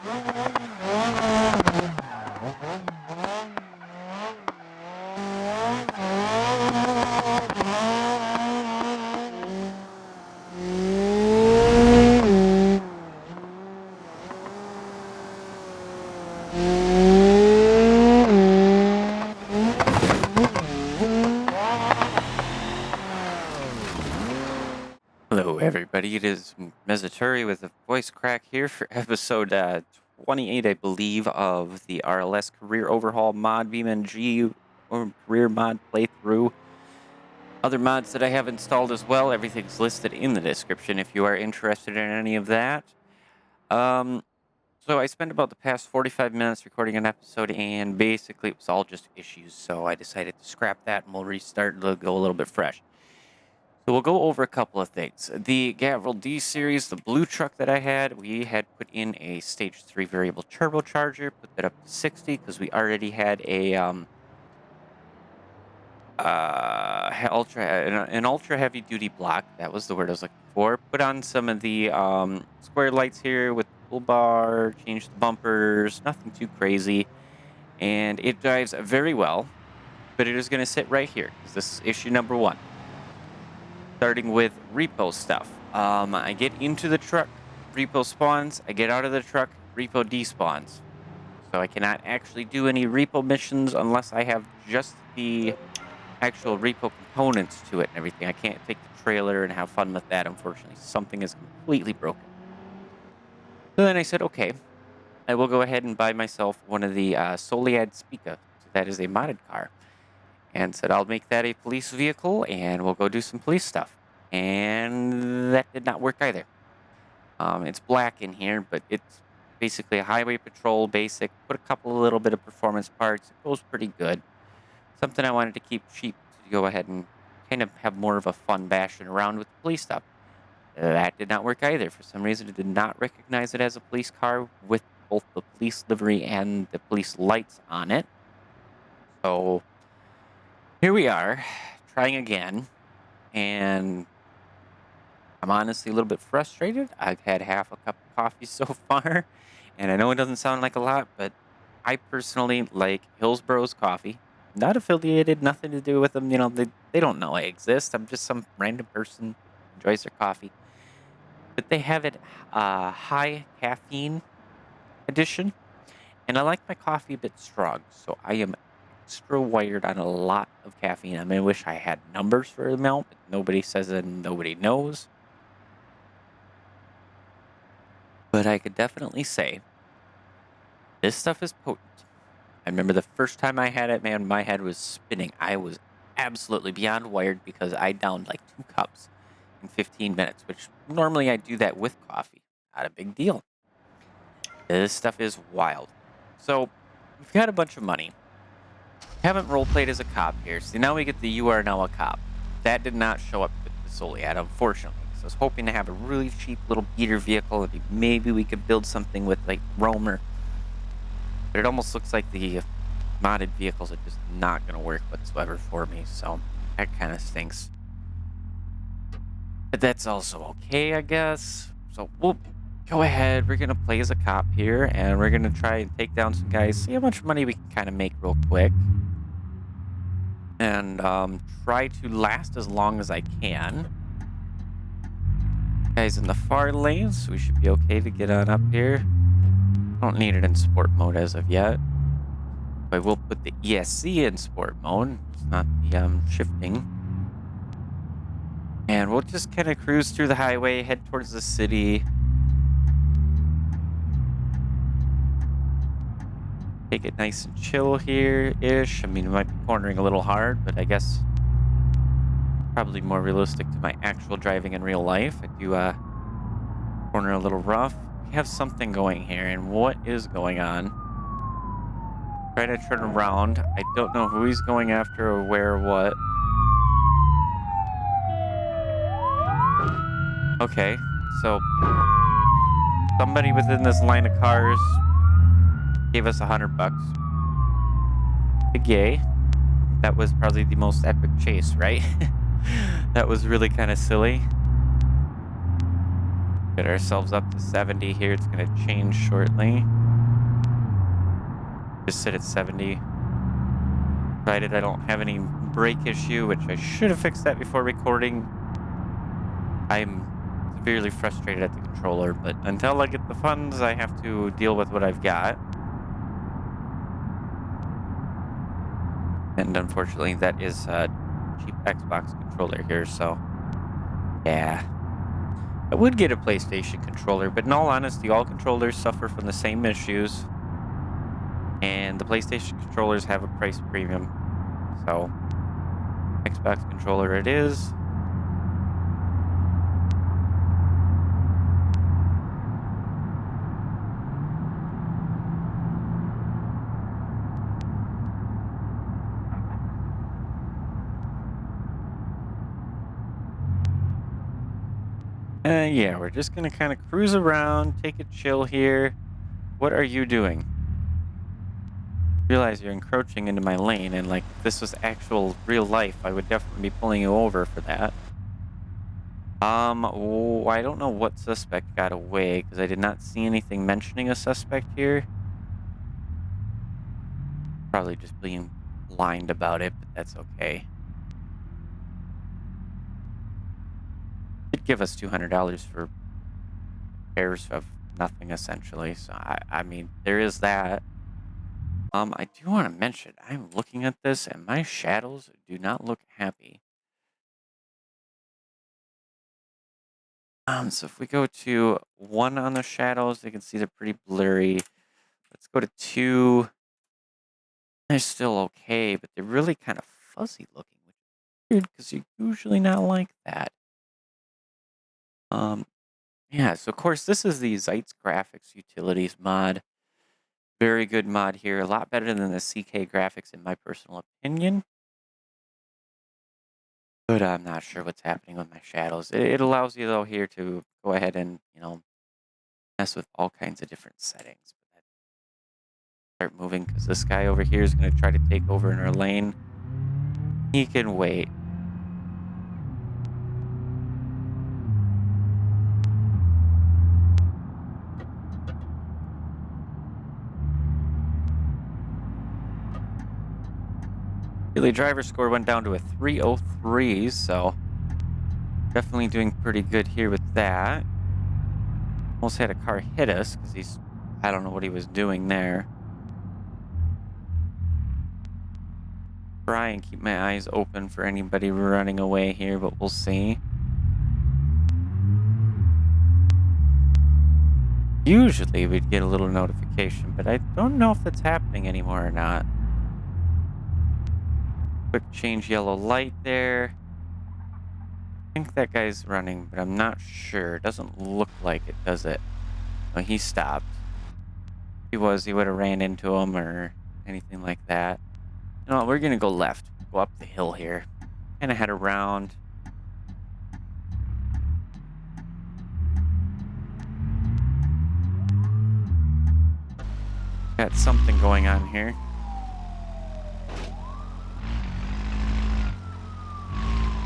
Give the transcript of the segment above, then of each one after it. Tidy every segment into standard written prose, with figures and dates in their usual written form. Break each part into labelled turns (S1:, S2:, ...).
S1: Hello everybody, it is Mezaturi with a voice crack here for episode 28, I believe, of the RLS Career Overhaul mod, BeamNG or Career mod playthrough. Other mods that I have installed as well, everything's listed in the description if you are interested in any of that. So I spent about the past 45 minutes recording an episode, and basically it was all just issues, so I decided to scrap that and we'll restart and go a little bit fresh. So we'll go over a couple of things. The Gavril D series, the blue truck that I had, we had put in a stage 3 variable turbocharger, put that up to 60 because we already had a an ultra heavy duty block. That was the word I was looking for. Put on some of the square lights here with the pull bar, changed the bumpers, nothing too crazy, and it drives very well. But it is going to sit right here because this is issue number 1. Starting with repo stuff. I get into the truck, repo spawns. I get out of the truck, repo despawns. So I cannot actually do any repo missions unless I have just the actual repo components to it and everything. I can't take the trailer and have fun with that, unfortunately. Something is completely broken. So then I said, okay, I will go ahead and buy myself one of the Soliad Spica. So that is a modded car. And said I'll make that a police vehicle and we'll go do some police stuff. And that did not work either. It's black in here, but it's basically a highway patrol basic. Put a couple of little bit of performance parts. It goes pretty good. Something I wanted to keep cheap to go ahead and kind of have more of a fun bashing around with the police stuff. That did not work either. For some reason, it did not recognize it as a police car with both the police livery and the police lights on it. So here we are, trying again, and I'm honestly a little bit frustrated. I've had half a cup of coffee so far, and I know it doesn't sound like a lot, but I personally like Hillsborough's coffee. Not affiliated, nothing to do with them. You know, they don't know I exist. I'm just some random person who enjoys their coffee. But they have it high caffeine edition, and I like my coffee a bit strong, so I am extra wired on a lot of caffeine. I mean, I wish I had numbers for the amount, but nobody says it and nobody knows. But I could definitely say this stuff is potent. I remember the first time I had it, man, my head was spinning. I was absolutely beyond wired because I downed like 2 cups in 15 minutes, which normally I do that with coffee. Not a big deal. This stuff is wild. So we've got a bunch of money. Haven't roleplayed as a cop here. So now we get the You Are Now a Cop. That did not show up with the Soliad, unfortunately. So I was hoping to have a really cheap little beater vehicle. And maybe we could build something with like Roamer. But it almost looks like the modded vehicles are just not going to work whatsoever for me. So that kind of stinks. But that's also okay, I guess. So we'll go ahead. We're going to play as a cop here. And we're going to try and take down some guys. See how much money we can kind of make real quick. And try to last as long as I can. Guys in the far lanes, so we should be okay to get on up here. Don't need it in sport mode as of yet. I will put the ESC in sport mode. It's not the shifting. And we'll just kind of cruise through the highway, head towards the city. Take it nice and chill here-ish. I mean, it might be cornering a little hard, but I guess probably more realistic to my actual driving in real life. I do corner a little rough. We have something going here, and what is going on? Try to turn around. I don't know who he's going after or where or what. Okay, so somebody within this line of cars gave us $100. Big yay. That was probably the most epic chase, right? That was really kind of silly. Get ourselves up to 70 here. It's going to change shortly. Just sit at 70. Provided I don't have any brake issue, which I should have fixed that before recording. I'm severely frustrated at the controller, but until I get the funds, I have to deal with what I've got. And unfortunately, that is a cheap Xbox controller here, so yeah. I would get a PlayStation controller, but in all honesty, all controllers suffer from the same issues. And the PlayStation controllers have a price premium. So, Xbox controller it is. Yeah, we're just going to kind of cruise around, take a chill here. What are you doing? Realize you're encroaching into my lane, and like if this was actual real life, I would definitely be pulling you over for that. Oh, I don't know what suspect got away because I did not see anything mentioning a suspect here. Probably just being blind about it, but that's okay. It'd give us $200 for repairs of nothing essentially. So I mean, there is that. I do want to mention, I'm looking at this and my shadows do not look happy. So if we go to 1 on the shadows, you can see they're pretty blurry. Let's go to 2. They're still okay, but they're really kind of fuzzy looking, which is weird because you're usually not like that. Yeah, so of course this is the Zeitz Graphics Utilities mod. Very good mod here, a lot better than the CK graphics in my personal opinion. But I'm not sure what's happening with my shadows. It allows you though here to go ahead and, mess with all kinds of different settings. Start moving because this guy over here is going to try to take over in our lane. He can wait. Daily driver score went down to a 303, so definitely doing pretty good here with that. Almost had a car hit us because I don't know what he was doing there. Try and keep my eyes open for anybody running away here, but we'll see. Usually we'd get a little notification, but I don't know if that's happening anymore or not. Quick change yellow light there. I think that guy's running, but I'm not sure. It doesn't look like it, does it? Oh, he stopped. If he would have ran into him or anything like that. No, we're going to go left. Go up the hill here. Kind of head around. Got something going on here.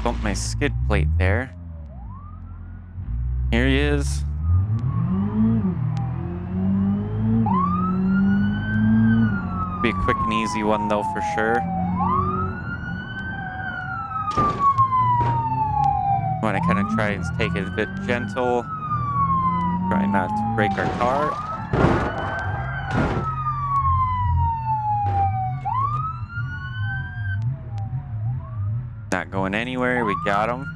S1: Bump my skid plate there. Here he is. Be a quick and easy one though for sure. Want to kind of try and take it a bit gentle. Try not to break our car. Not going anywhere. We got him.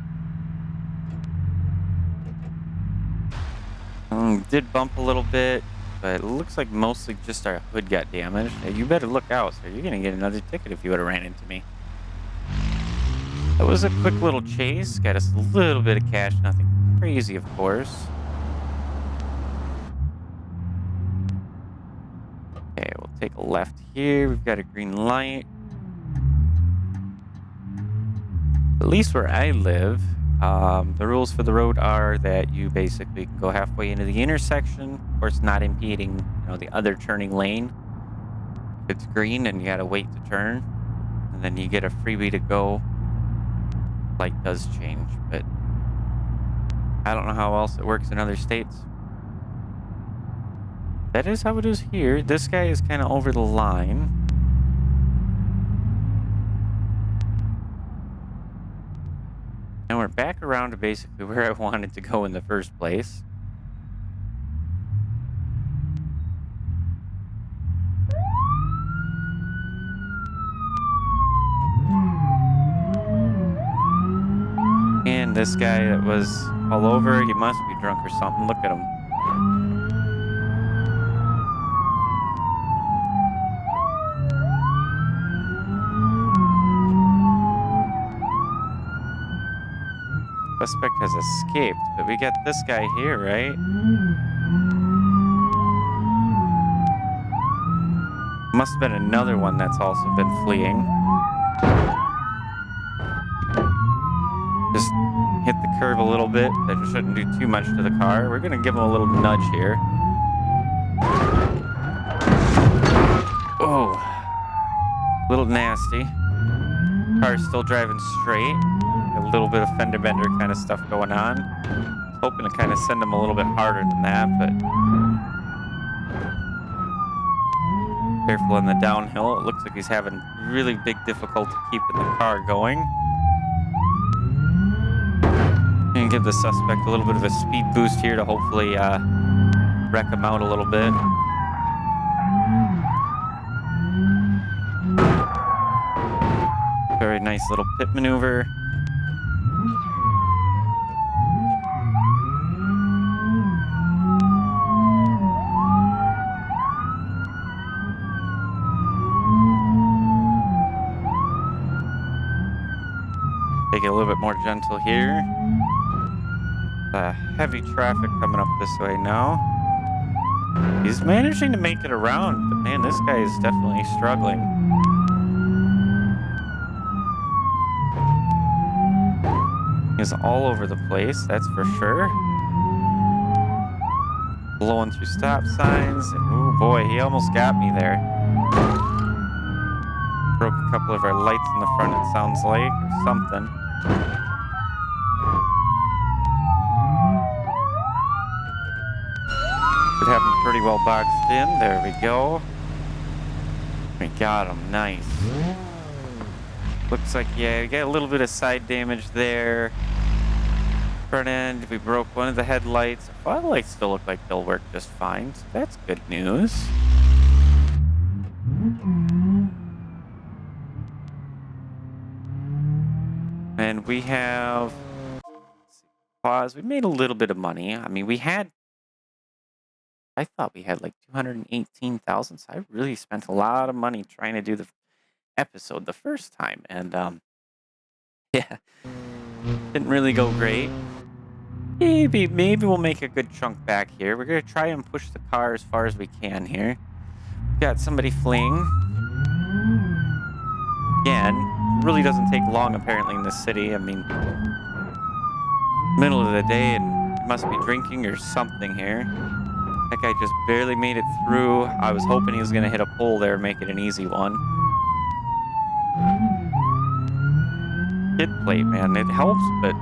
S1: Did bump a little bit, but it looks like mostly just our hood got damaged. Hey, you better look out, sir. You're going to get another ticket if you would have ran into me. That was a quick little chase. Got us a little bit of cash. Nothing crazy, of course. Okay, we'll take a left here. We've got a green light. At least where I live, the rules for the road are that you basically can go halfway into the intersection. Of course, not impeding, the other turning lane. If it's green and you gotta wait to turn, and then you get a freebie to go. Light does change, but I don't know how else it works in other states. That is how it is here. This guy is kind of over the line. And we're back around to basically where I wanted to go in the first place. And this guy that was all over, he must be drunk or something. Look at him. Suspect has escaped, but we got this guy here, right? Must have been another one that's also been fleeing. Just hit the curve a little bit. That shouldn't do too much to the car. We're gonna give him a little nudge here. Oh, a little nasty. Car's still driving straight. A little bit of fender bender kind of stuff going on. Hoping to kind of send him a little bit harder than that, but careful in the downhill. It looks like he's having really big difficulty keeping the car going. And give the suspect a little bit of a speed boost here to hopefully wreck him out a little bit. Very nice little pit maneuver. Take it a little bit more gentle here. Heavy traffic coming up this way now. He's managing to make it around, but man, this guy is definitely struggling. He's all over the place, that's for sure. Blowing through stop signs. Oh boy, he almost got me there. Broke a couple of our lights in the front, it sounds like, or something. Should have him pretty well boxed in. There we go. We got him. Nice. Looks like, yeah, we got a little bit of side damage there. Front end, we broke one of the headlights. Fog lights still look like they'll work just fine, so that's good news. And we have, pause. We made a little bit of money. I mean, I thought we had like 218,000. So I really spent a lot of money trying to do the episode the first time. And yeah, didn't really go great. Maybe we'll make a good chunk back here. We're going to try and push the car as far as we can here. Got somebody fleeing. Again, really doesn't take long apparently in this city. I mean, middle of the day and must be drinking or something here. That guy just barely made it through. I was hoping he was going to hit a pole there and make it an easy one. Kid plate, man. It helps, but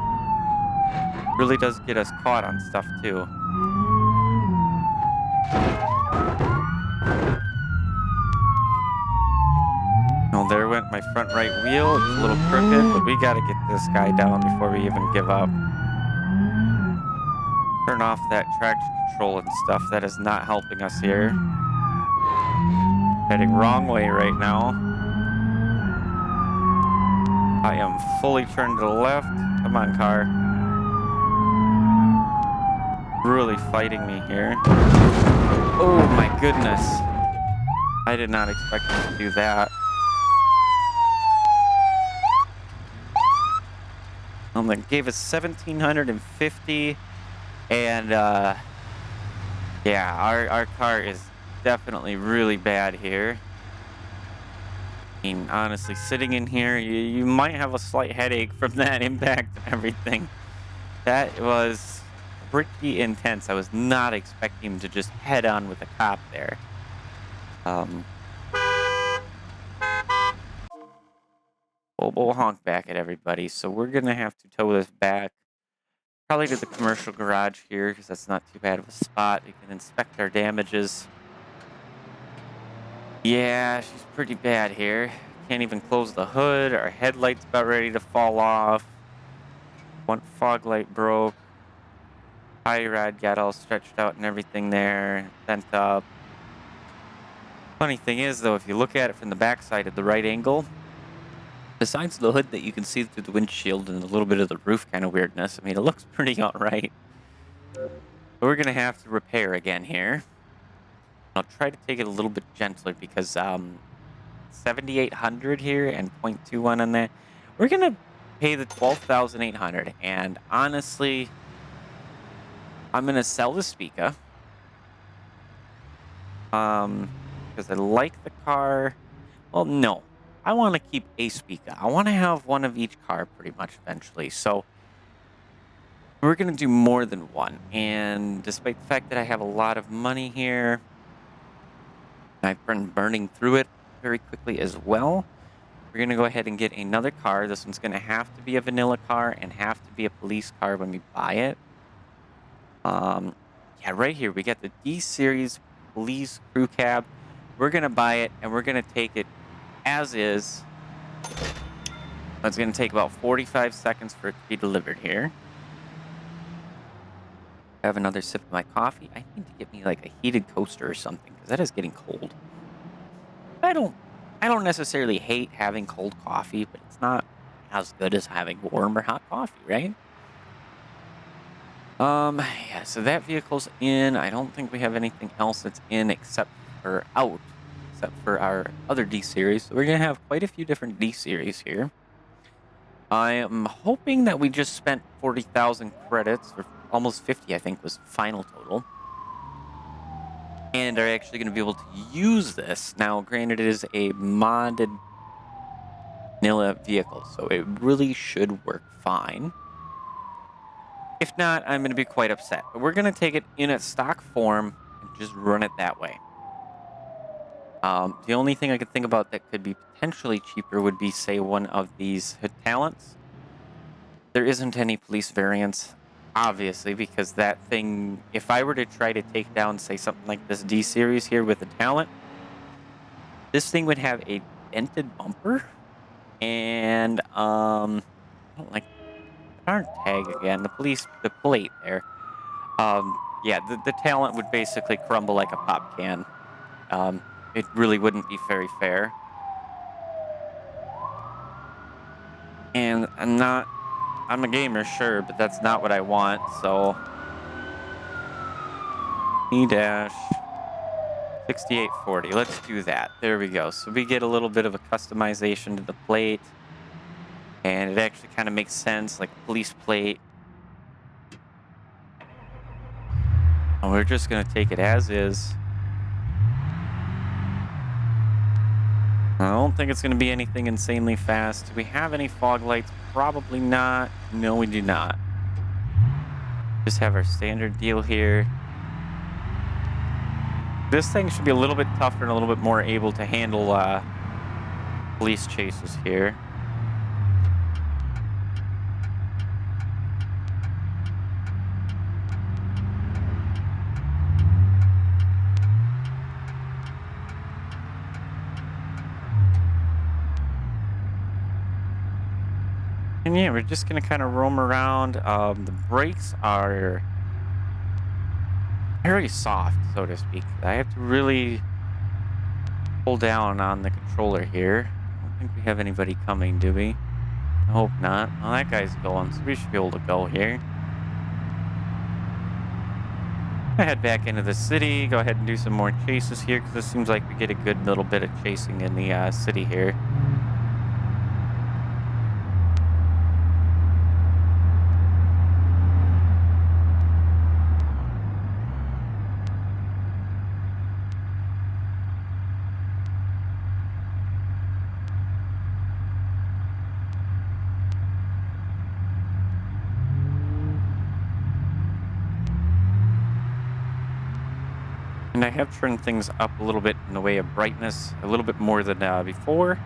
S1: really does get us caught on stuff too. Well, there went my front right wheel. It's a little crooked, but we got to get this guy down before we even give up. Turn off that traction control and stuff. That is not helping us here. Heading wrong way right now. I am fully turned to the left. Come on, car. Really fighting me here. Oh my goodness. I did not expect him to do that. That gave us 1,750. And yeah, our car is definitely really bad here. I mean, honestly, sitting in here, you might have a slight headache from that impact and everything. That was pretty intense. I was not expecting him to just head on with a cop there. We'll honk back at everybody. So we're gonna have to tow this back. Probably to the commercial garage here because that's not too bad of a spot. We can inspect our damages. Yeah, she's pretty bad here. Can't even close the hood. Our headlight's about ready to fall off. One fog light broke. Tie rod got all stretched out and everything there, bent up. Funny thing is, though, if you look at it from the backside at the right angle, besides the hood that you can see through the windshield and a little bit of the roof kind of weirdness, I mean, it looks pretty alright. We're going to have to repair again here. I'll try to take it a little bit gentler because 7,800 here and 0.21 on that. We're going to pay the 12,800, and honestly, I'm going to sell the Spica. Because I like the car. Well, no. I want to keep a Spica. I want to have one of each car pretty much eventually. So we're going to do more than one. And despite the fact that I have a lot of money here, I've been burning through it very quickly as well. We're going to go ahead and get another car. This one's going to have to be a vanilla car and have to be a police car when we buy it. Yeah, right here we got the D-Series police crew cab. We're going to buy it and we're going to take it as is. It's going to take about 45 seconds for it to be delivered here. Have another sip of my coffee. I need to get me like a heated coaster or something because that is getting cold. I don't necessarily hate having cold coffee, but it's not as good as having warm or hot coffee, right? Yeah, so that vehicle's in. I don't think we have anything else that's in except for our other D-Series. So we're going to have quite a few different D-Series here. I am hoping that we just spent 40,000 credits, or almost 50, I think, was final total. And are actually going to be able to use this. Now, granted, it is a modded vanilla vehicle, so it really should work fine. If not, I'm going to be quite upset. But we're going to take it in its stock form and just run it that way. The only thing I could think about that could be potentially cheaper would be, say, one of these hood talents. There isn't any police variants, obviously, because that thing, if I were to try to take down, say, something like this D-Series here with a talent, this thing would have a dented bumper and, I don't like darn tag again, the plate there. Yeah, the talent would basically crumble like a pop can. It really wouldn't be very fair. And I'm a gamer, sure, but that's not what I want, so. E-6840, let's do that. There we go. So we get a little bit of a customization to the plate. And it actually kind of makes sense, like a police plate. And we're just going to take it as is. I don't think it's going to be anything insanely fast. Do we have any fog lights? Probably not. No, we do not. Just have our standard deal here. This thing should be a little bit tougher and a little bit more able to handle police chases here. And yeah, we're just going to kind of roam around. The brakes are very soft, so to speak. I have to really pull down on the controller here. I don't think we have anybody coming, do we? I hope not. Well, that guy's going, so we should be able to go here. I head back into the city, go ahead and do some more chases here, because it seems like we get a good little bit of chasing in the city here. And I have turned things up a little bit in the way of brightness, a little bit more than before.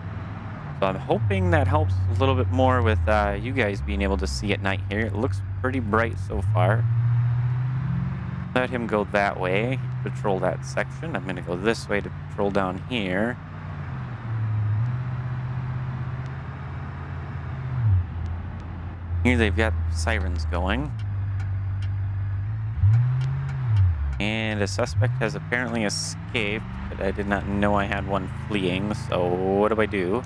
S1: So I'm hoping that helps a little bit more with you guys being able to see at night here. It looks pretty bright so far. Let him go that way. Patrol that section. I'm going to go this way to patrol down here. Here they've got sirens going. And a suspect has apparently escaped, but I did not know I had one fleeing, so what do I do?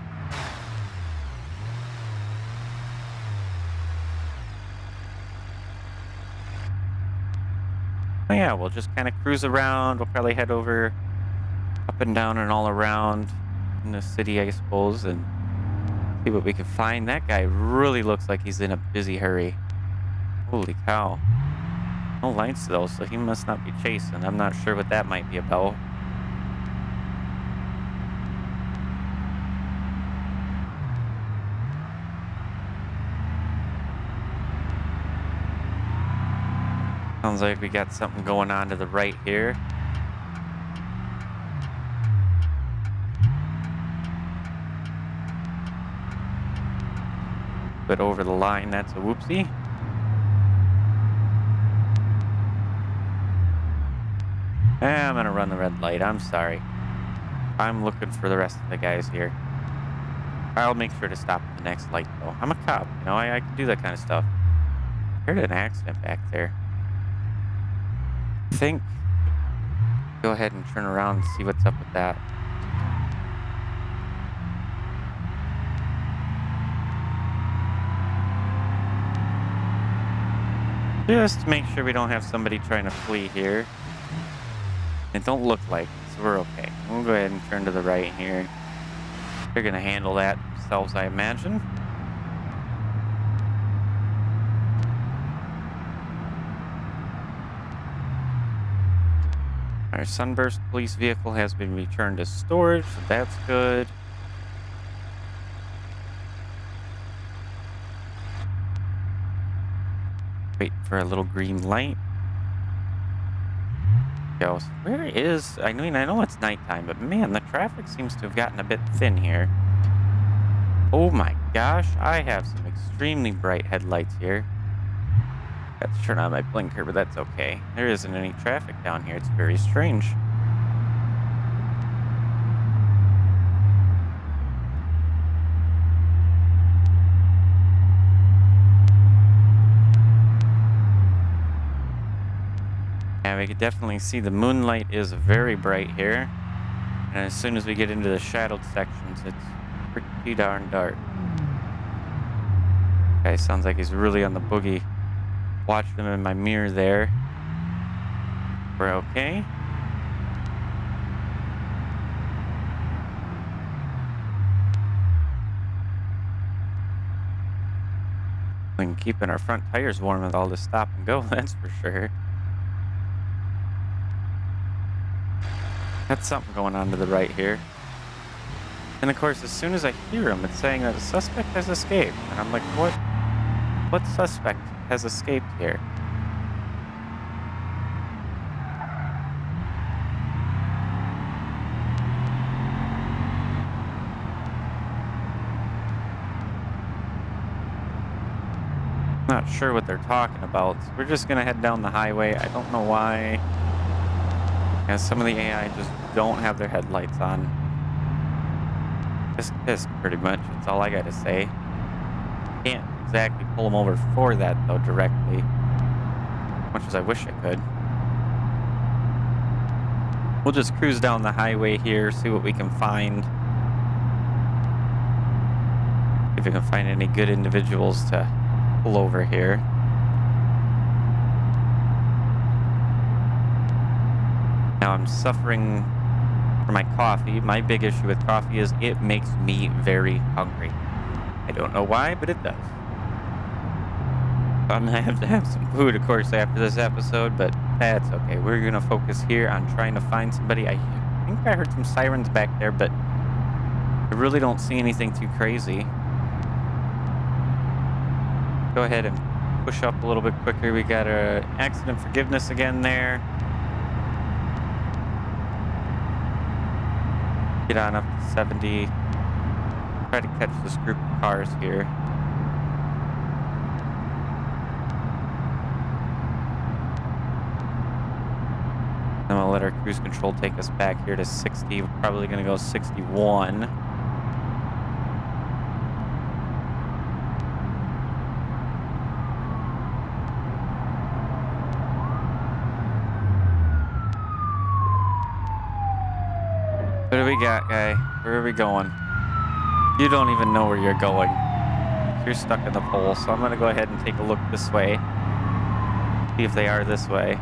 S1: Oh yeah, we'll just kind of cruise around. We'll probably head over up and down and all around in the city, I suppose, and see what we can find. That guy really looks like he's in a busy hurry. Holy cow. No lights though, so he must not be chasing. I'm not sure what that might be about. Sounds like we got something going on to the right here. But over the line, that's a whoopsie. I'm gonna run the red light. I'm sorry. I'm looking for the rest of the guys here. I'll make sure to stop at the next light though. I'm a cop, you know, I can do that kind of stuff. I heard an accident back there. I think go ahead and turn around and see what's up with that. Just to make sure we don't have somebody trying to flee here. It don't look like it, so we're okay. We'll go ahead and turn to the right here. They're gonna handle that themselves, I imagine. Our Sunburst police vehicle has been returned to storage, so that's good. Wait for a little green light. Go. Where is... I know it's nighttime, but man, the traffic seems to have gotten a bit thin here. Oh my gosh, I have some extremely bright headlights here. Got to turn on my blinker, but that's okay. There isn't any traffic down here. It's very strange. Yeah, we could definitely see the moonlight is very bright here. And as soon as we get into the shadowed sections, it's pretty darn dark. Okay, sounds like he's really on the boogie. Watched him in my mirror there. We're okay. We can keeping our front tires warm with all this stop and go, that's for sure. That's something going on to the right here. And of course, as soon as I hear him, it's saying that a suspect has escaped. And I'm like, what? What suspect has escaped here? Not sure what they're talking about. So we're just gonna head down the highway. I don't know why. And some of the AI just don't have their headlights on. Just pissed, pretty much. That's all I gotta say. Can't exactly pull them over for that, though, directly. As much as I wish I could. We'll just cruise down the highway here, see what we can find. If we can find any good individuals to pull over here. Now I'm suffering from my coffee. My big issue with coffee is it makes me very hungry. I don't know why, but it does. I'm gonna have to have some food, of course, after this episode, but that's okay. We're gonna focus here on trying to find somebody. I think I heard some sirens back there, but I really don't see anything too crazy. Go ahead and push up a little bit quicker. We got a accident forgiveness again there. Get on up to 70. Try to catch this group of cars here. I'm gonna let our cruise control take us back here to 60. We're probably gonna go 61. What do we got, guy? Where are we going? You don't even know where you're going. You're stuck in the pole, so I'm gonna go ahead and take a look this way. See if they are this way.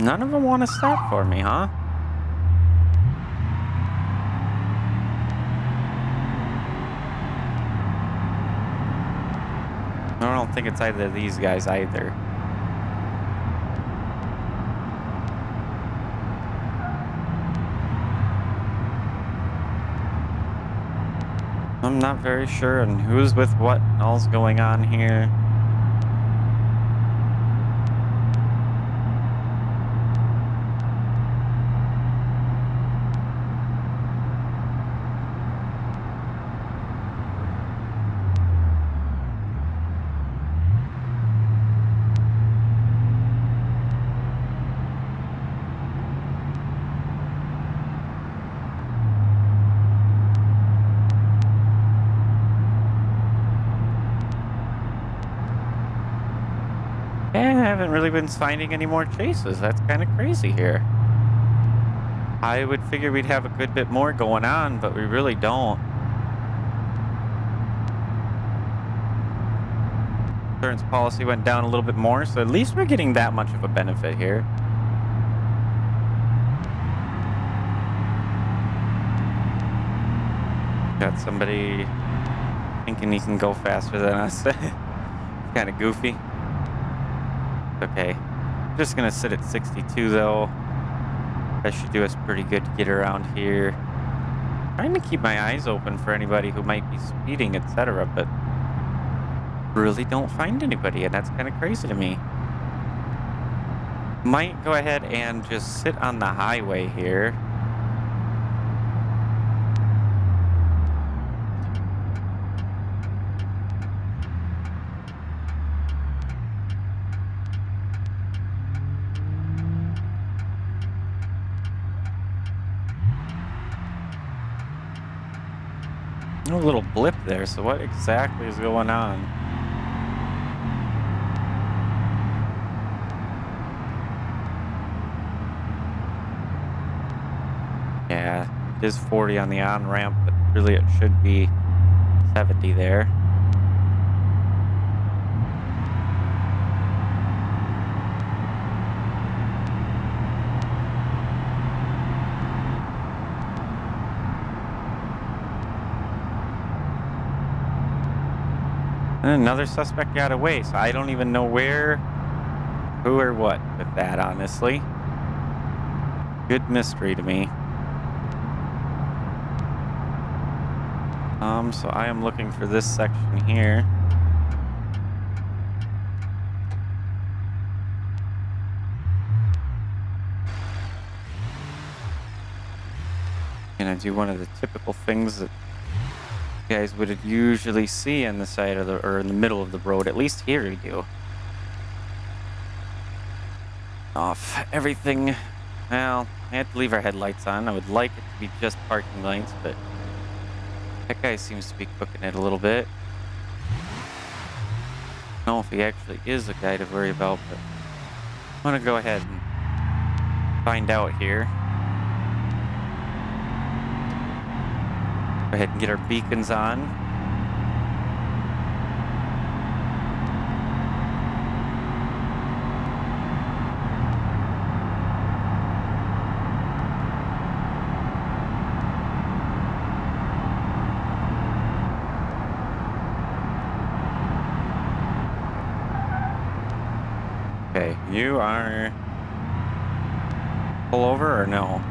S1: None of them want to stop for me, huh? I don't think it's either of these guys either. I'm not very sure on who's with what and all's going on here. I haven't really been finding any more chases. That's kind of crazy here. I would figure we'd have a good bit more going on, but we really don't. Insurance policy went down a little bit more, so at least we're getting that much of a benefit here. Got somebody thinking he can go faster than us. Kind of goofy. Okay, I'm just gonna sit at 62 though. That should do us pretty good to get around here. Trying to keep my eyes open for anybody who might be speeding, etc., but really don't find anybody, and that's kind of crazy to me. Might go ahead and just sit on the highway here. A little blip there, so what exactly is going on? Yeah, it is 40 on the on-ramp, but really it should be 70 there. And another suspect got away, so I don't even know where, who or what with that, honestly. Good mystery to me. So I am looking for this section here. And I do one of the typical things that you guys would usually see on the side of the, or in the middle of the road. At least here we do. Off everything. Well, I had to leave our headlights on. I would like it to be just parking lights, but that guy seems to be cooking it a little bit. I don't know if he actually is a guy to worry about, but I'm gonna go ahead and find out here. Go ahead and get our beacons on. Okay, you are pull over or no?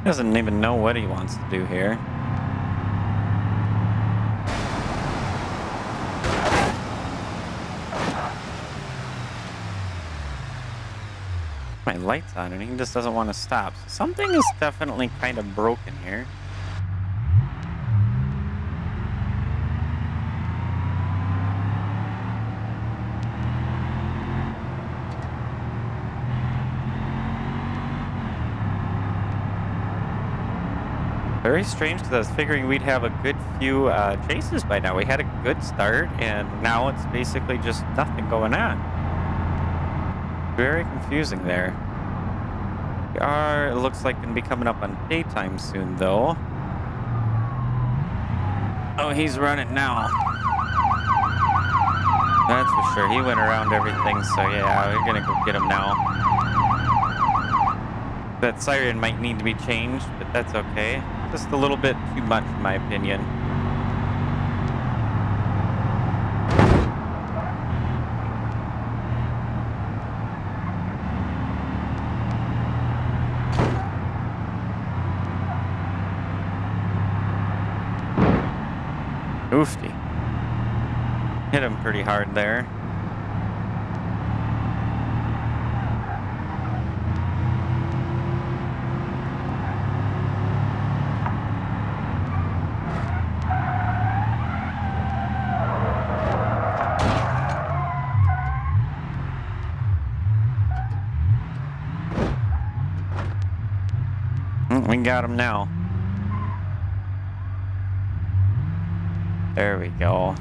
S1: Doesn't even know what he wants to do here. My light's on and he just doesn't want to stop. So something is definitely kind of broken here. Very strange because I was figuring we'd have a good few chases by now. We had a good start and now it's basically just nothing going on. Very confusing there. We are, it looks like, going to be coming up on daytime soon though. Oh, he's running now. That's for sure. He went around everything, so yeah, we're going to go get him now. That siren might need to be changed, but that's okay. Just a little bit too much, in my opinion. Oofty. Hit him pretty hard there. We got him now. There we go.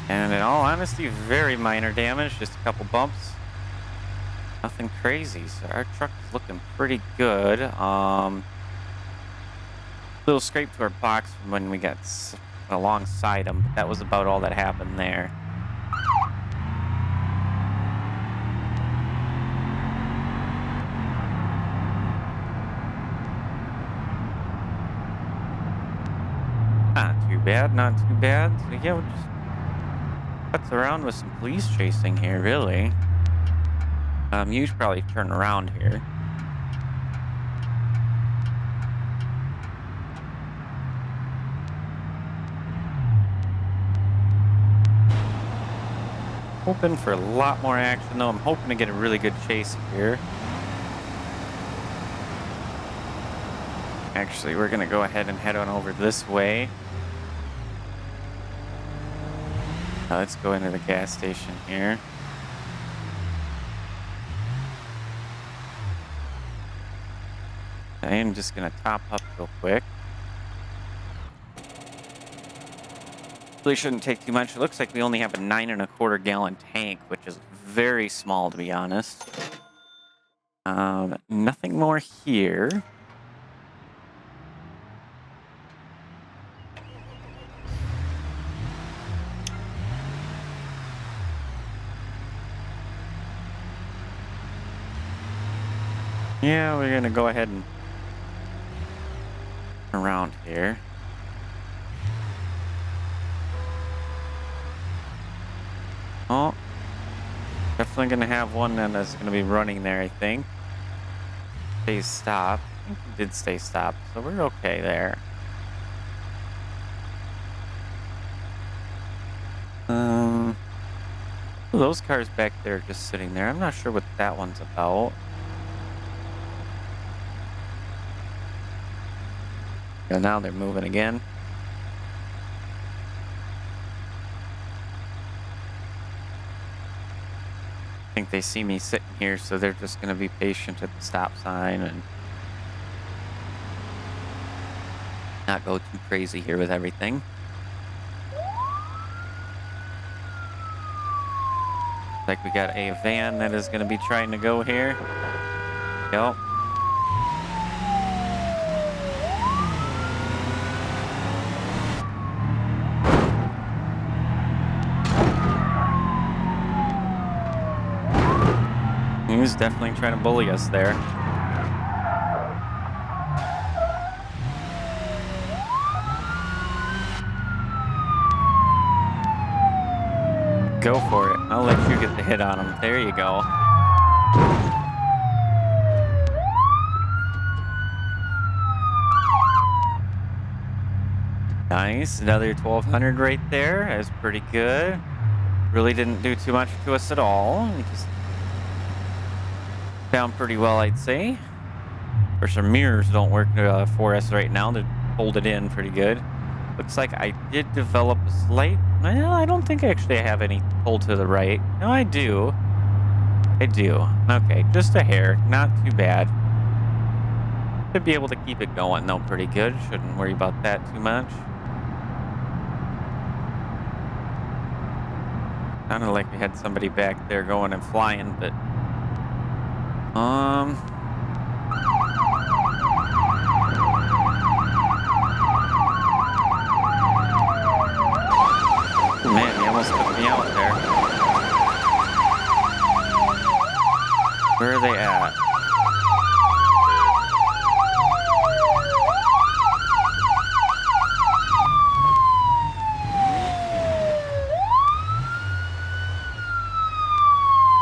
S1: And in all honesty, very minor damage, just a couple bumps. Nothing crazy, so our truck is looking pretty good. Little scrape to our box from when we got alongside him, but that was about all that happened there. Not too bad, not too bad. So yeah, we'll just putz around with some police chasing here, really. You should probably turn around here. Hoping for a lot more action, though. I'm hoping to get a really good chase here. Actually, we're going to go ahead and head on over this way. Let's go into the gas station here. I am just going to top up real quick. Really shouldn't take too much. It looks like we only have a 9¼ gallon tank, which is very small, to be honest. Nothing more here. Yeah, we're gonna go ahead and around here. Oh, definitely gonna have one that's gonna be running there, I think. Stay stopped. I think he did stay stopped, so we're okay there. Those cars back there are just sitting there. I'm not sure what that one's about. Yeah, now they're moving again. I think they see me sitting here, so they're just going to be patient at the stop sign and not go too crazy here with everything. Like we got a van that is going to be trying to go here. Yep. He was definitely trying to bully us there. Go for it. I'll let you get the hit on him. There you go. Nice. Another 1200 right there. That's pretty good. Really didn't do too much to us at all. Just down pretty well, I'd say. Of course, our mirrors don't work for us right now to hold it in pretty good. Looks like I did develop a slight... Well, I don't think actually I have any pull to the right. No, I do. I do. Okay, just a hair. Not too bad. Should be able to keep it going, though, pretty good. Shouldn't worry about that too much. Sounded like we had somebody back there going and flying, but... Man, he almost took me out there. Where are they at?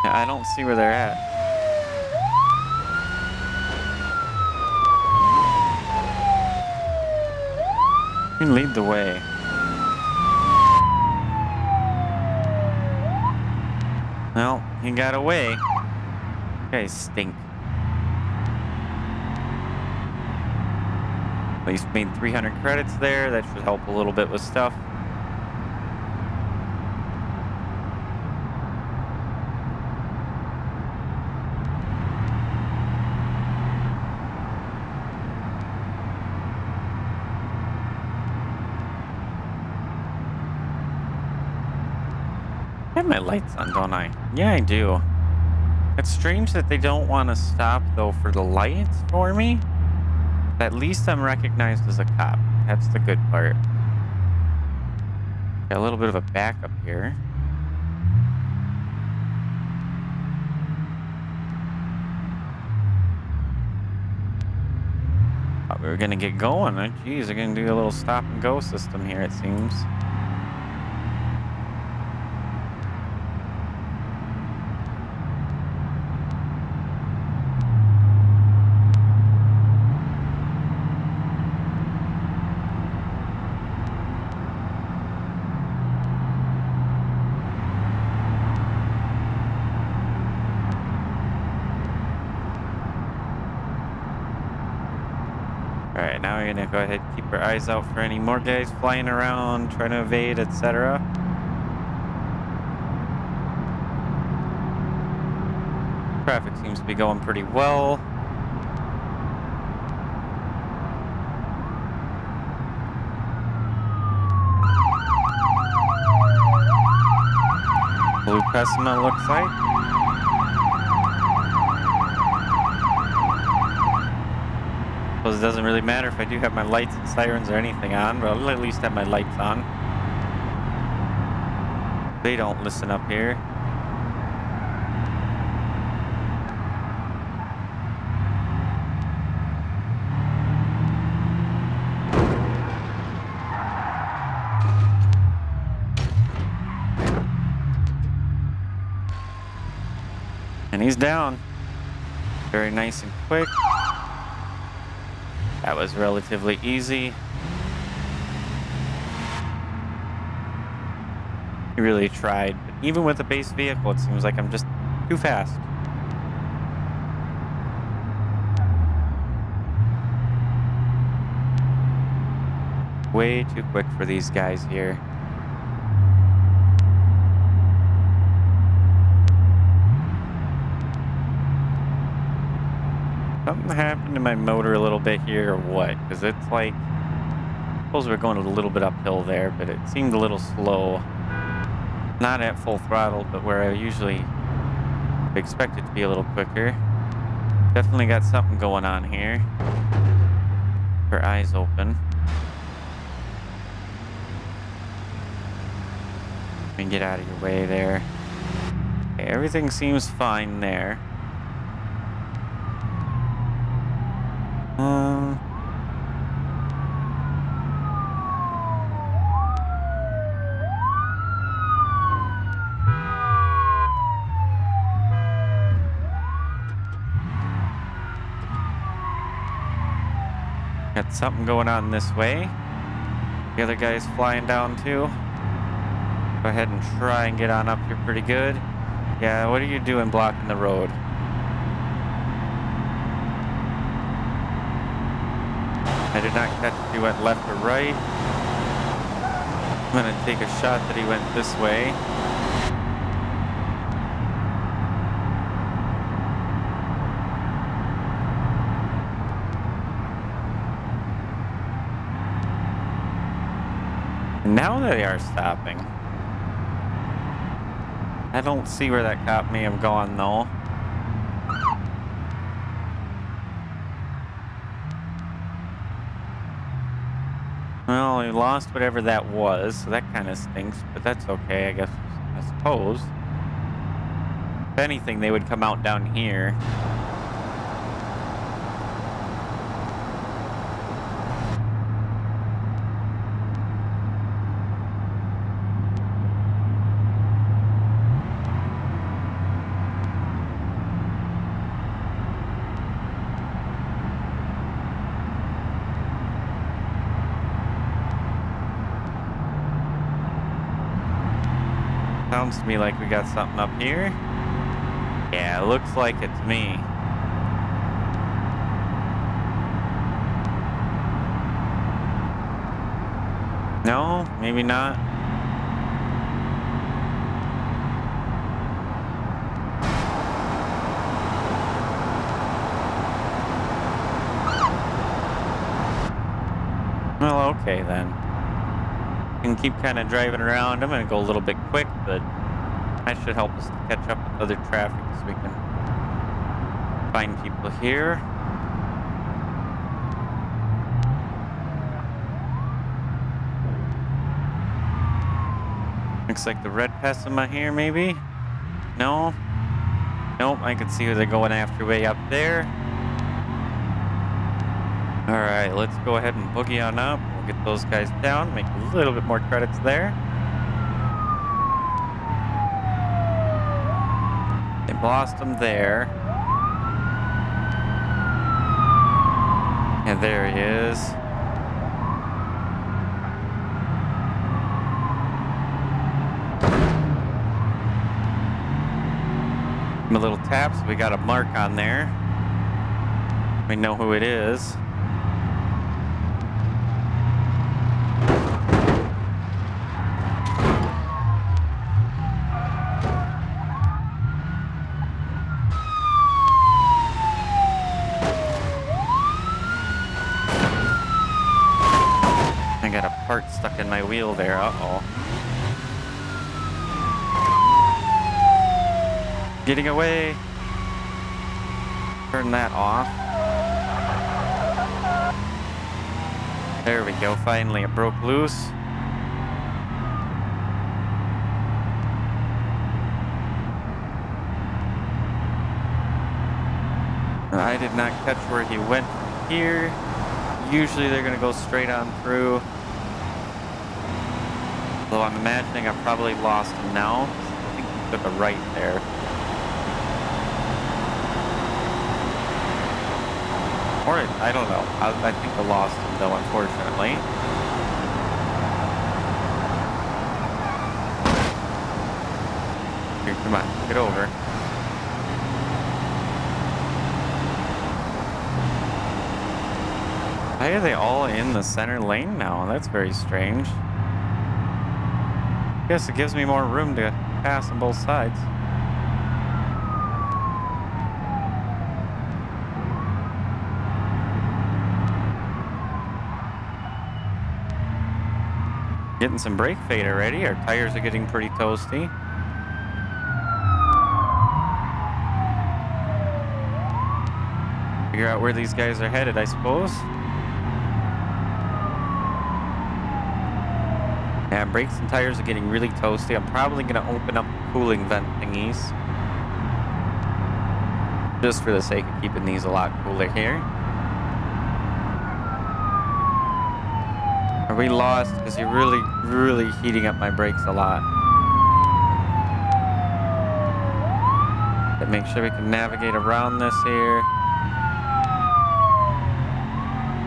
S1: Yeah, I don't see where they're at. You can lead the way. Well, he got away. You guys stink. At least made 300 credits there. That should help a little bit with stuff. I have my lights on, don't I? Yeah, I do. It's strange that they don't want to stop, though, for the lights for me. At least I'm recognized as a cop. That's the good part. Got a little bit of a backup here. Thought we were going to get going. Oh, geez, they're going to do a little stop and go system here, it seems. Alright, now we're gonna go ahead and keep our eyes out for any more guys flying around, trying to evade, etc. Traffic seems to be going pretty well. Blue Pessima looks like. Suppose it doesn't really matter if I do have my lights and sirens or anything on, but I'll at least have my lights on. They don't listen up here. And he's down. Very nice and quick. That was relatively easy. He really tried, but even with a base vehicle, it seems like I'm just too fast. Way too quick for these guys here. Something happened to my motor a little bit here or what? Because it's like, I suppose we're going a little bit uphill there, but it seemed a little slow. Not at full throttle, but where I usually expect it to be a little quicker. Definitely got something going on here. Her eyes open. And get out of your way there. Okay, everything seems fine there. Got something going on this way. The other guy's flying down too. Go ahead and try and get on up here pretty good. Yeah, what are you doing blocking the road? I did not catch if he went left or right. I'm gonna take a shot that he went this way. And now they are stopping. I don't see where that cop may have gone though. Well, we lost whatever that was, so that kind of stinks, but that's okay, I guess, I suppose. If anything, they would come out down here. Sounds to me like we got something up here. Yeah, it looks like it to me. No, maybe not. Well, okay then. Can keep kind of driving around. I'm going to go a little bit quick, but that should help us to catch up with other traffic so we can find people here. Looks like the red Pessima here, maybe? No? Nope, I can see who they're going after way up there. Alright, let's go ahead and boogie on up. We'll get those guys down, make a little bit more credits there. They lost them there. And there he is. A little tap, so we got a mark on there. We know who it is. I got a part stuck in my wheel there, uh-oh. Getting away. Turn that off. There we go, finally it broke loose. I did not catch where he went from here. Usually they're gonna go straight on through. Though I'm imagining I probably lost him now. I think he took a right there. Or, I don't know. I think I lost him though, unfortunately. Here, come on, get over. Why are they all in the center lane now? That's very strange. Guess it gives me more room to pass on both sides. Getting some brake fade already. Our tires are getting pretty toasty. Figure out where these guys are headed, I suppose. Yeah, brakes and tires are getting really toasty. I'm probably going to open up the cooling vent thingies. Just for the sake of keeping these a lot cooler here. Are we lost? Because you're really heating up my brakes a lot. But make sure we can navigate around this here.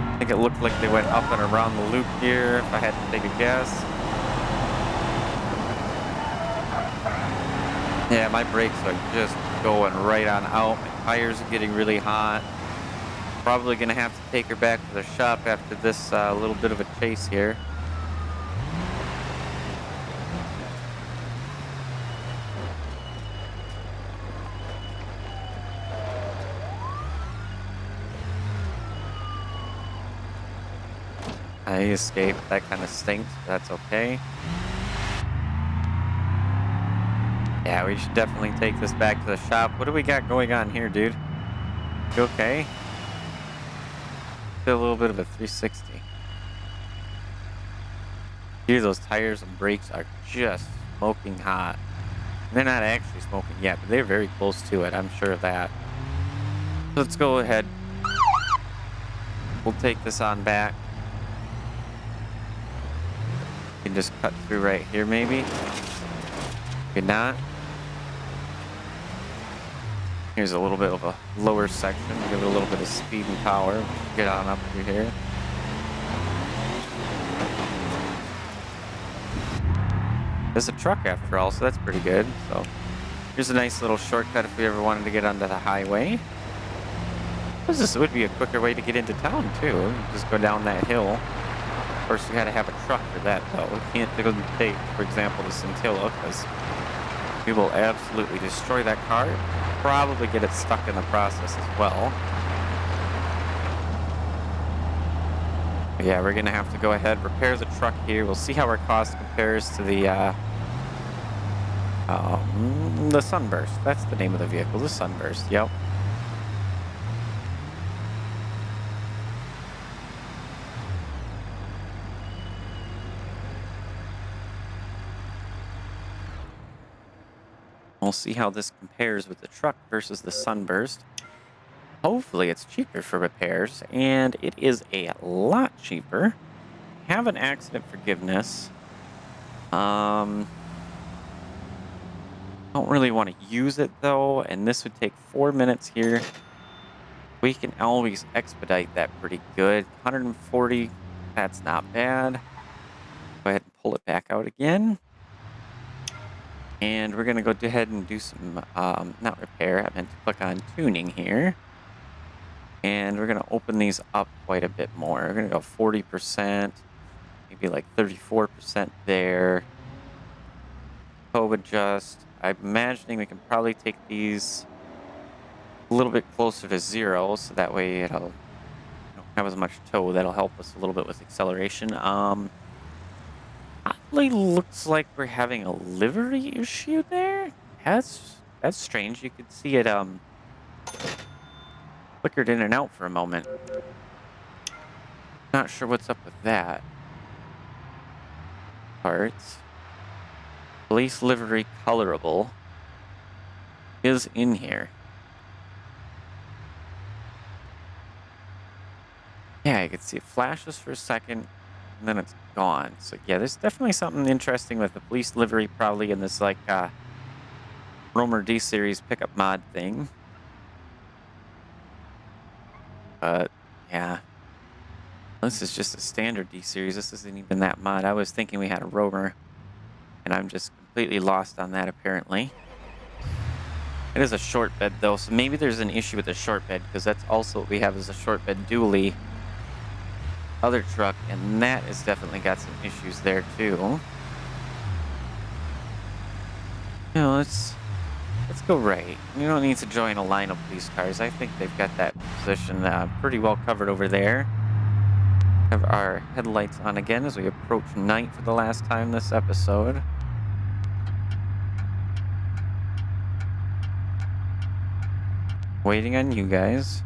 S1: I think it looked like they went up and around the loop here, if I had to take a guess. Yeah, my brakes are just going right on out. My tires are getting really hot. Probably gonna have to take her back to the shop after this little bit of a chase here. I escaped. That kind of stinks. That's okay. Yeah, we should definitely take this back to the shop. What do we got going on here, dude? You okay? Feel a little bit of a 360. Dude, those tires and brakes are just smoking hot. They're not actually smoking yet, but they're very close to it. I'm sure of that. Let's go ahead. We'll take this on back. You can just cut through right here, maybe. Could not. Here's a little bit of a lower section. Give it a little bit of speed and power. Get on up through here. It's a truck after all, so that's pretty good. So here's a nice little shortcut if we ever wanted to get onto the highway. This would be a quicker way to get into town too. Just go down that hill. Of course, we got to have a truck for that though. We can't take, for example, the Scintilla because we will absolutely destroy that car. Probably get it stuck in the process as well. But yeah, we're gonna have to go ahead, repair the truck here. We'll see how our cost compares to the Sunburst. That's the name of the vehicle, the Sunburst. Yep. We'll see how this compares with the truck versus the Sunburst. Hopefully it's cheaper for repairs, and it is a lot cheaper. Have an accident forgiveness. Don't really want to use it though, and this would take 4 minutes here. We can always expedite that pretty good. 140, that's not bad. Go ahead and pull it back out again. And we're going to go ahead and do some, not repair, I meant to click on tuning here. And we're going to open these up quite a bit more. We're going to go 40%, maybe like 34% there. Co-adjust. I'm imagining we can probably take these a little bit closer to 0, so that way it'll don't have as much tow. That'll help us a little bit with acceleration. Oddly looks like we're having a livery issue there. That's strange. You could see it flickered in and out for a moment. Not sure what's up with that. Parts. Police livery colorable is in here. Yeah, you can see it flashes for a second and then it's gone. So yeah, there's definitely something interesting with the police livery probably in this like Romer D series pickup mod thing. But yeah, this is just a standard D series. This isn't even that mod. I was thinking we had a Romer, and I'm just completely lost on that apparently. It is a short bed though, so maybe there's an issue with the short bed because that's also what we have is a short bed dually other truck, and that has definitely got some issues there too. You know, let's go right. We don't need to join a line of police cars. I think they've got that position pretty well covered over there. Have our headlights on again as we approach night for the last time this episode. Waiting on you guys.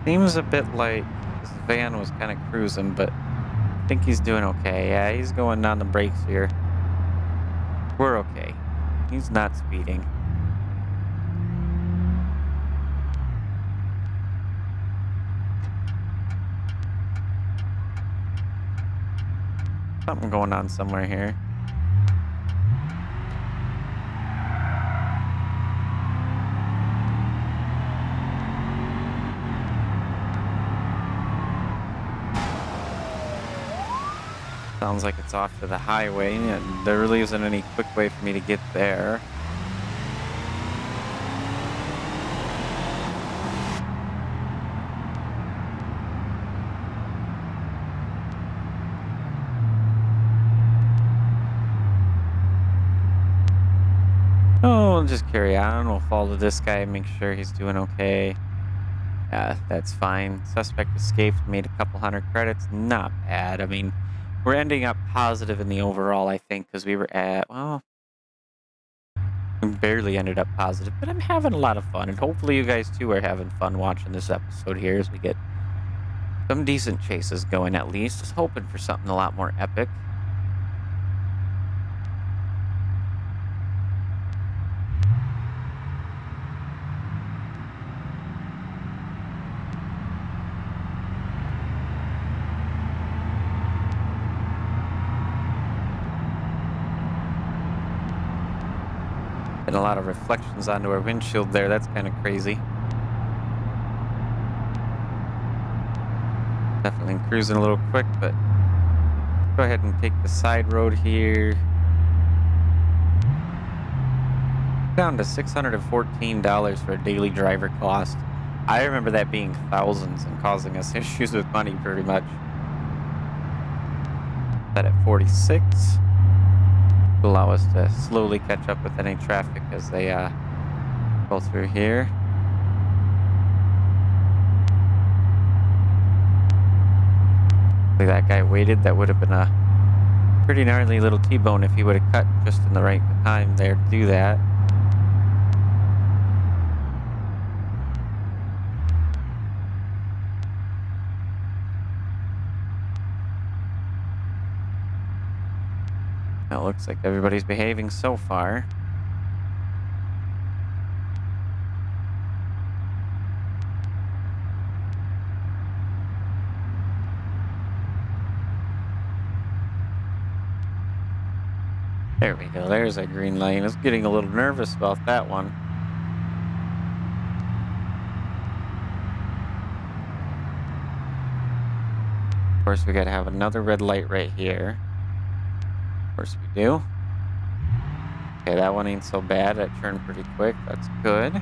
S1: Seems a bit like this van was kind of cruising, but I think he's doing okay. Yeah, he's going on the brakes here. We're okay. He's not speeding. Something going on somewhere here. Sounds like it's off to the highway, and there really isn't any quick way for me to get there. Oh, we'll just carry on. We'll follow this guy and make sure he's doing okay. Yeah, that's fine. Suspect escaped, made a couple hundred credits. Not bad. I mean, we're ending up positive in the overall, I think, because we were at, well, we barely ended up positive, but I'm having a lot of fun. And hopefully you guys too are having fun watching this episode here as we get some decent chases going at least. Just hoping for something a lot more epic. And a lot of reflections onto our windshield there. That's kind of crazy. Definitely cruising a little quick, but go ahead and take the side road here. Down to $614 for a daily driver cost. I remember that being thousands and causing us issues with money pretty much. Set at 46. To allow us to slowly catch up with any traffic as they go through here. If that guy waited, that would have been a pretty gnarly little T-bone if he would have cut just in the right time there to do that. It looks like everybody's behaving so far. There we go. There's a green light. I was getting a little nervous about that one. Of course, we got to have another red light right here. Of course we do. Okay, that one ain't so bad. That turned pretty quick. That's good.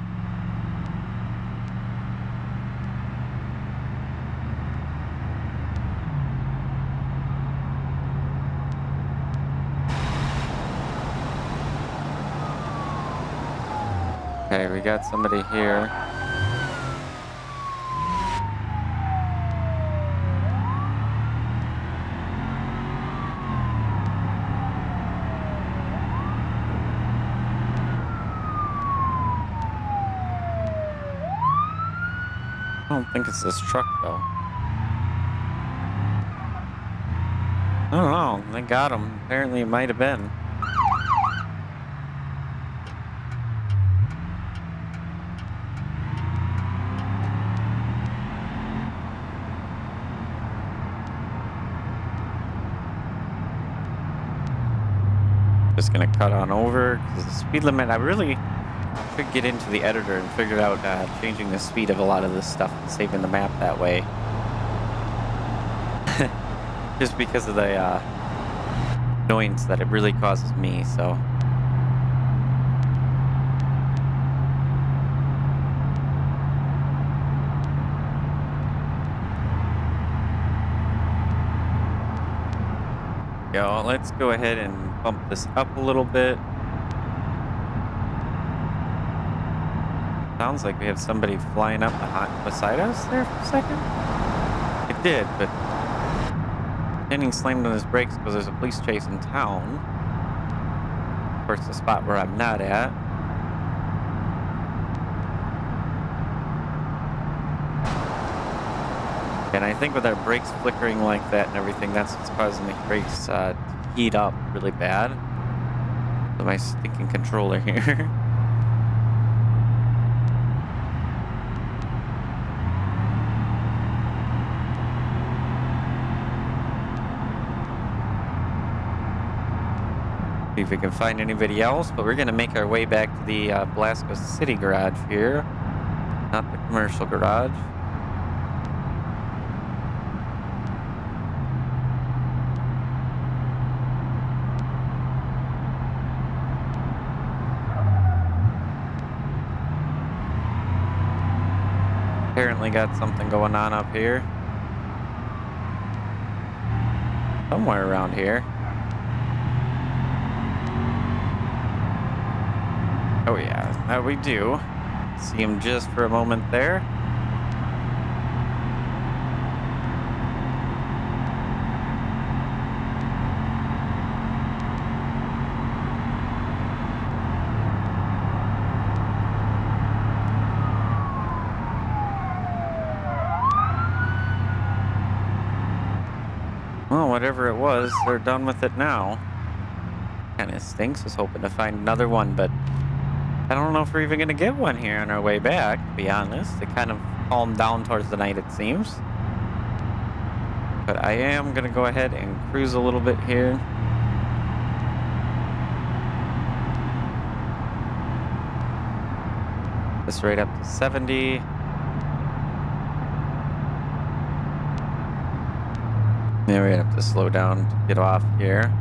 S1: Okay, we got somebody here. I don't think it's this truck, though. I don't know. They got him. Apparently, it might have been. Just gonna cut on over because the speed limit, I really could get into the editor and figure out changing the speed of a lot of this stuff and saving the map that way. Just because of the annoyance that it really causes me, so. Yo, let's go ahead and bump this up a little bit. Sounds like we have somebody flying up beside us there for a second. It did, but Jennings slammed on his brakes because there's a police chase in town. Of course, the spot where I'm not at. And I think with our brakes flickering like that and everything, that's what's causing the brakes to heat up really bad. So my stinking controller here. See if we can find anybody else, but we're going to make our way back to the Blasco City garage here, not the commercial garage. Apparently got something going on up here. Somewhere around here. Oh yeah, that we do. See him just for a moment there. Well, whatever it was, they're done with it now. Kinda stinks. I was hoping to find another one, but I don't know if we're even gonna get one here on our way back, to be honest. It kind of calmed down towards the night, it seems. But I am gonna go ahead and cruise a little bit here. This right up to 70. Yeah, we're gonna have to slow down to get off here.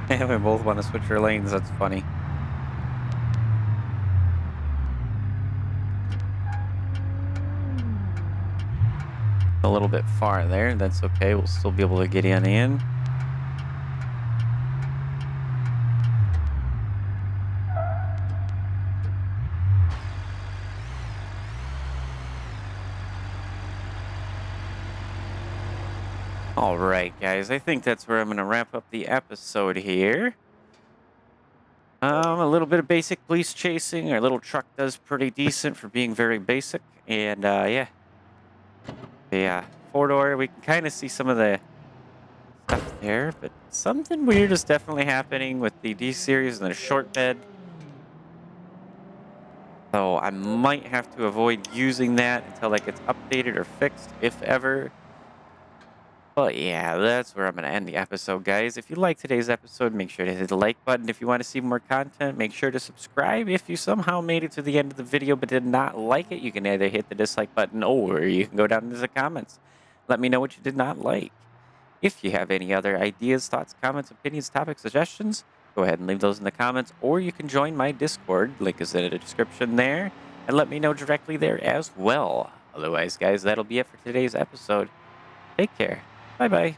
S1: Yeah, we both want to switch our lanes. That's funny. A little bit far there. That's okay. We'll still be able to get in. All right, guys. I think that's where I'm going to wrap up the episode here. A little bit of basic police chasing. Our little truck does pretty decent for being very basic. And, yeah. Yeah, four-door. We can kind of see some of the stuff there, but something weird is definitely happening with the D-Series and the short bed. So I might have to avoid using that until that gets updated or fixed, if ever. But yeah, that's where I'm going to end the episode, guys. If you liked today's episode, make sure to hit the like button. If you want to see more content, make sure to subscribe. If you somehow made it to the end of the video but did not like it, you can either hit the dislike button or you can go down into the comments. Let me know what you did not like. If you have any other ideas, thoughts, comments, opinions, topics, suggestions, go ahead and leave those in the comments, or you can join my Discord. Link is in the description there, and let me know directly there as well. Otherwise, guys, that'll be it for today's episode. Take care. Bye-bye.